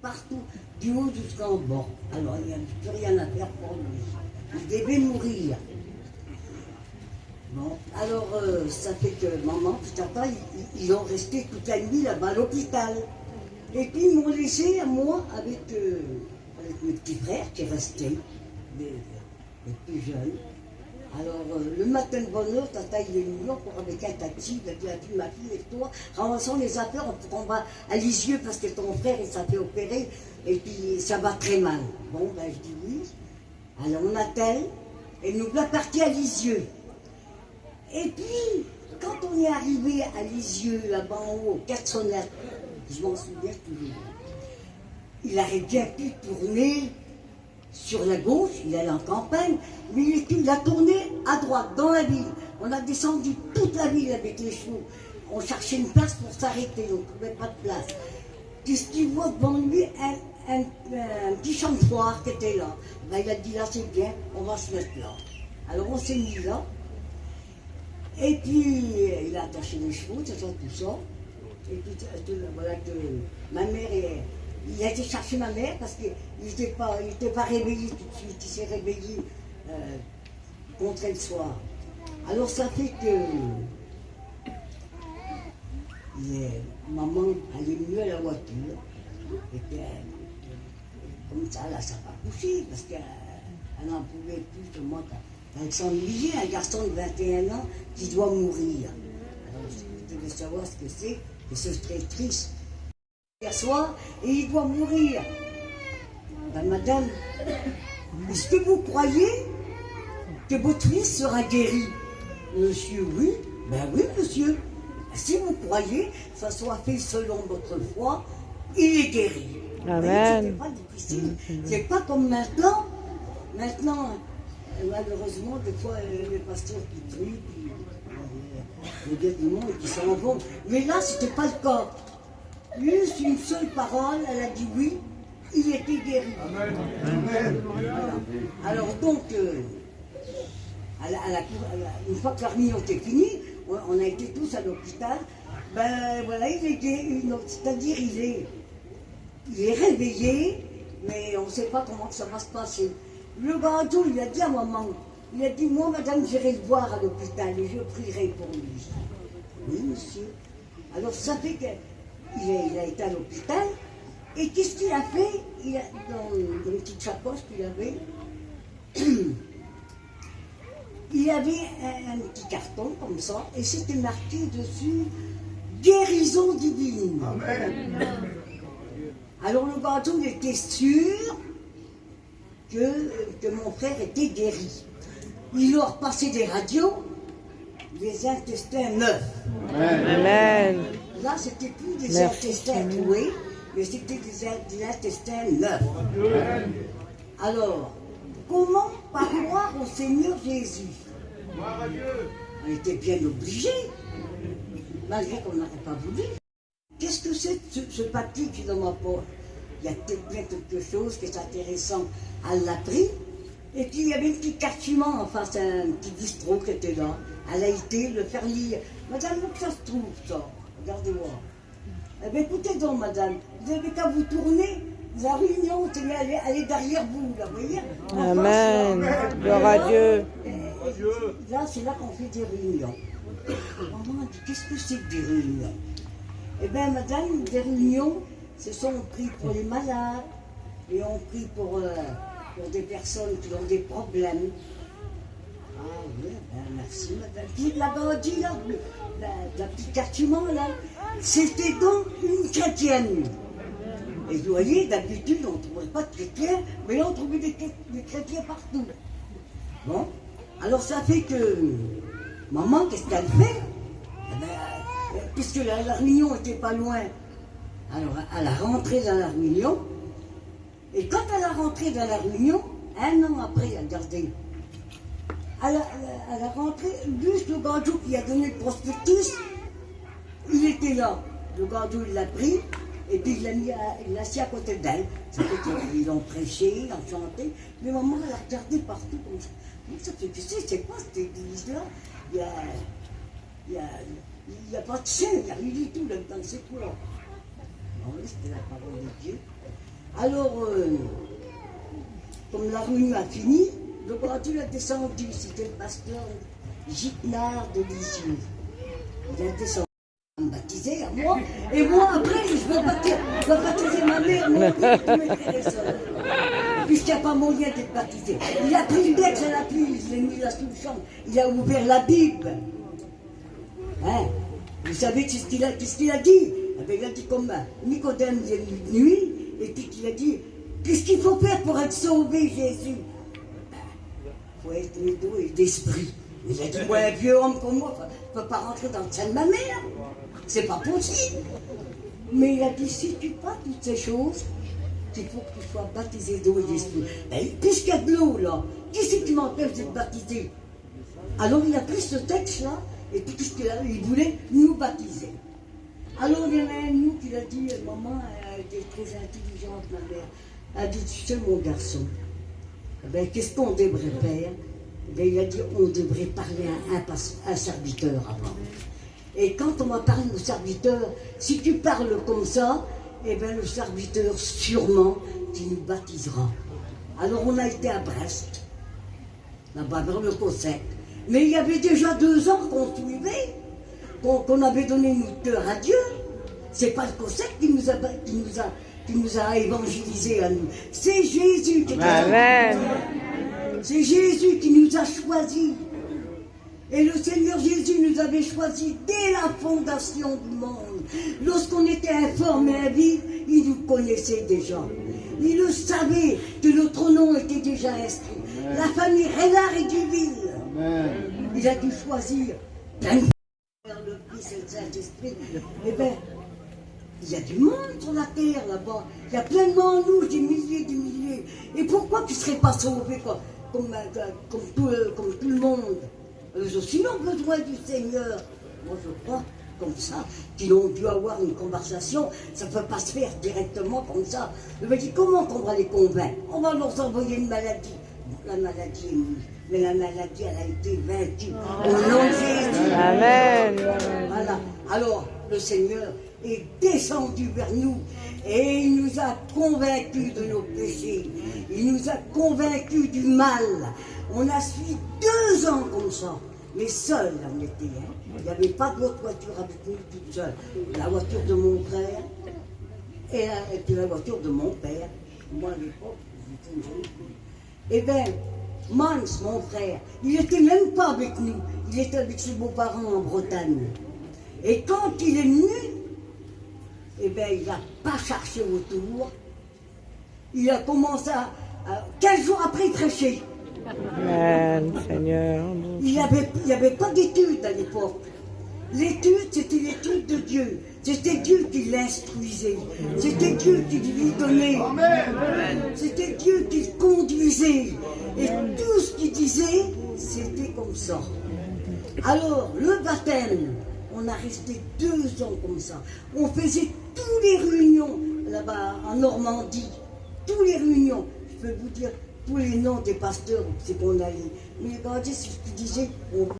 partout, du haut jusqu'en bas. Alors il n'y a plus rien à faire pour lui. Il devait mourir. Bon, alors ça fait que maman, tout à l'heure, ils ont resté toute la nuit là-bas à l'hôpital. Et puis ils m'ont laissé à moi avec mes petits frères qui restaient, les plus jeunes. Alors le matin de bonne heure, tata il est venu encore avec un taxi, il a dit ma fille et toi, ramassons les affaires, on va à Lisieux parce que ton frère il s'est fait opérer et puis ça va très mal. Bon ben je dis oui. Alors on attelle et nous voilà partis à Lisieux. Et puis, quand on est arrivé à Lisieux, là-bas en haut, 400 mètres, je m'en souviens toujours, il aurait bien pu tourner sur la gauche, il allait en campagne, mais il a tourné à droite, dans la ville. On a descendu toute la ville avec les chevaux. On cherchait une place pour s'arrêter, on ne trouvait pas de place. Qu'est-ce qu'il voit devant lui un petit champ de foire qui était là. Ben, il a dit là c'est bien, on va se mettre là. Alors on s'est mis là. Et puis, il a attaché les chevaux, tout ça. Et puis, voilà que ma mère, il a été chercher ma mère parce qu'il n'était pas réveillé tout de suite. Il s'est réveillé contre le soir. Alors, ça fait que maman allait mieux à la voiture. Et puis, comme ça, là, ça n'a pas couché parce qu'elle n'en pouvait plus, tout le monde. Elle s'ennuyait, un garçon de 21 ans qui doit mourir. Alors, je devais savoir ce que c'est, et c'est très triste. Hier soir, et il doit mourir. Ben, madame, est-ce que vous croyez que votre fils sera guéri? Monsieur, oui. Ben oui, monsieur. Si vous croyez, ça soit fait selon votre foi, il est guéri. Amen. C'est pas difficile. C'est pas comme maintenant. Maintenant, malheureusement, des fois, les pasteurs qui crient, les guériments et qui s'en vont. Mais là, ce n'était pas le cas. Juste une seule parole, elle a dit oui, il était guéri. Amen. Amen. Voilà. Alors donc, une fois que la réunion était finie, on a été tous à l'hôpital. Ben voilà, il est guéri, c'est-à-dire il est réveillé, mais on ne sait pas comment ça va se passer. Le gardien, il a dit à maman, il a dit, moi, madame, j'irai le voir à l'hôpital et je prierai pour lui. Oui, monsieur. Alors, ça fait qu'il a été à l'hôpital, et qu'est-ce qu'il a fait? Dans une petite sacoche qu'il avait, il avait un petit carton comme ça, et c'était marqué dessus, guérison divine. Amen. Alors, le gardien, il était sûr que mon frère était guéri. Il leur passait des radios, des intestins neufs. Amen. Là, c'était plus des intestins troués, mais c'était des intestins neufs. Alors, comment pas croire au Seigneur Jésus? On était bien obligés, malgré qu'on n'aurait pas voulu. Qu'est-ce que c'est ce papier qui est dans ma poche? Il y a peut-être bien quelque chose qui est intéressant. Elle l'a pris, et puis il y avait un petit cartiment en face, un petit bistrot qui était là. Elle a été le faire lire. Madame, où ça se trouve, ça? Regardez-moi. Eh bien, écoutez donc, madame, vous n'avez qu'à vous tourner, la réunion, elle est derrière vous, là, vous voyez? Amen. Gloire à Dieu. Là, c'est là qu'on fait des réunions. Maman dit, qu'est-ce que c'est que des réunions? Eh bien, madame, des réunions, ce sont pris pour les malades, et on prie pour des personnes qui ont des problèmes. Ah oui, ben merci madame. Puis là-bas, dit là, la petite cartiment là, c'était donc une chrétienne. Et vous voyez, d'habitude, on ne trouvait pas de chrétiens, mais là, on trouvait des chrétiens partout. Bon, alors ça fait que maman, qu'est-ce qu'elle fait? Eh ben, puisque la réunion n'était pas loin, alors elle a rentré dans la réunion. Et quand elle a rentré dans la réunion, un an après, regardez, elle a rentré, juste le gardien qui a donné le prospectus, il était là. Le gardien, il l'a pris, et puis il l'a assis à côté d'elle. Ça fait qu'ils ont prêché, ils ont chanté, mais maman, elle a regardé partout comme ça. Comment ça fait, tu sais, c'est quoi cette église-là? Il n'y a pas de saint, il n'y a rien du tout là-dedans, c'est quoi? Non, c'était la parole de Dieu. Alors, comme la réunion a fini, le gradule a descendu. C'était le pasteur Gitnard de Lisieux. Il a descendu. Baptisé à moi, et moi après je veux baptiser ma mère, mon père, tous mes frères et sœurs, puisqu'il n'y a pas moyen d'être baptisé. Il a pris le texte à la pluie, je l'ai mis là sous le champ, il a ouvert la Bible. Hein? Vous savez qu'est-ce qu'il a dit? Eh bien, il a dit comme Nicodème il est venu de nuit, et puis il a dit, qu'est-ce qu'il faut faire pour être sauvé, Jésus? Il faut être né d'eau et d'esprit. Il a dit, moi, un vieux homme comme moi ne peut pas rentrer dans le sein de ma mère. C'est pas possible. Mais il a dit, si tu pas toutes ces choses, il faut que tu sois baptisé d'eau et d'esprit. Ben, puisqu'il y a de l'eau là, qui c'est qui m'empêche d'être baptisé? Alors il a pris ce texte-là, et puis il voulait nous baptiser. Alors il y en a un de nous qui a dit, maman, elle était très intelligente, ma mère. Elle a dit, tu sais mon garçon, ben, qu'est-ce qu'on devrait faire? Ben, il a dit, on devrait parler à un serviteur avant. Et quand on va parler au serviteur, si tu parles comme ça, eh bien le serviteur sûrement qui nous baptisera. Alors on a été à Brest, là-bas vers le Cossec. Mais il y avait déjà 2 ans qu'on suivait, qu'on avait donné notre cœur à Dieu. C'est pas le Cossec qui nous a évangélisés à nous. C'est Jésus qui est Amen. C'est Jésus qui nous a choisis. Et le Seigneur Jésus nous avait choisis dès la fondation du monde. Lorsqu'on était informe et invisible, il nous connaissait déjà. Il le savait que notre nom était déjà inscrit. Amen. La famille Renard et Duville. Il a dû choisir plein de le Fils et le Saint-Esprit. Eh bien, il y a du monde sur la terre là-bas. Il y a pleinement en nous, des milliers. Et pourquoi tu ne serais pas sauvé comme tout le monde? Eux aussi ont besoin du Seigneur. Moi je crois comme ça, qu'ils ont dû avoir une conversation. Ça ne peut pas se faire directement comme ça. Je me dis, comment on va les convaincre? On va leur envoyer une maladie. La maladie est nulle, mais la maladie, elle a été vaincue. Au nom de Jésus. Amen. Voilà. Alors, le Seigneur est descendu vers nous et il nous a convaincus de nos péchés. Il nous a convaincus du mal. On a suivi 2 ans comme ça, mais seuls on était. Hein. Il n'y avait pas d'autre voiture avec nous, toute seule. La voiture de mon frère et puis la voiture de mon père. Moi à l'époque, j'étais une jeune fille. Eh bien, Mans, mon frère, il n'était même pas avec nous. Il était avec ses beaux-parents en Bretagne. Et quand il est venu, eh bien, il n'a pas cherché autour. Il a commencé à 15 jours après, il prêchait. Amen, Seigneur. Il n'y avait pas d'études à l'époque. L'étude, c'était l'étude de Dieu. C'était Dieu qui l'instruisait. C'était Dieu qui lui donnait. C'était Dieu qui le conduisait. Et tout ce qu'il disait, c'était comme ça. Alors, le baptême, on a resté 2 ans comme ça. On faisait tous les réunions là-bas en Normandie. Tous les réunions. Je peux vous dire tous les noms des pasteurs, c'est qu'on allait. Mais regardez ce que tu disais.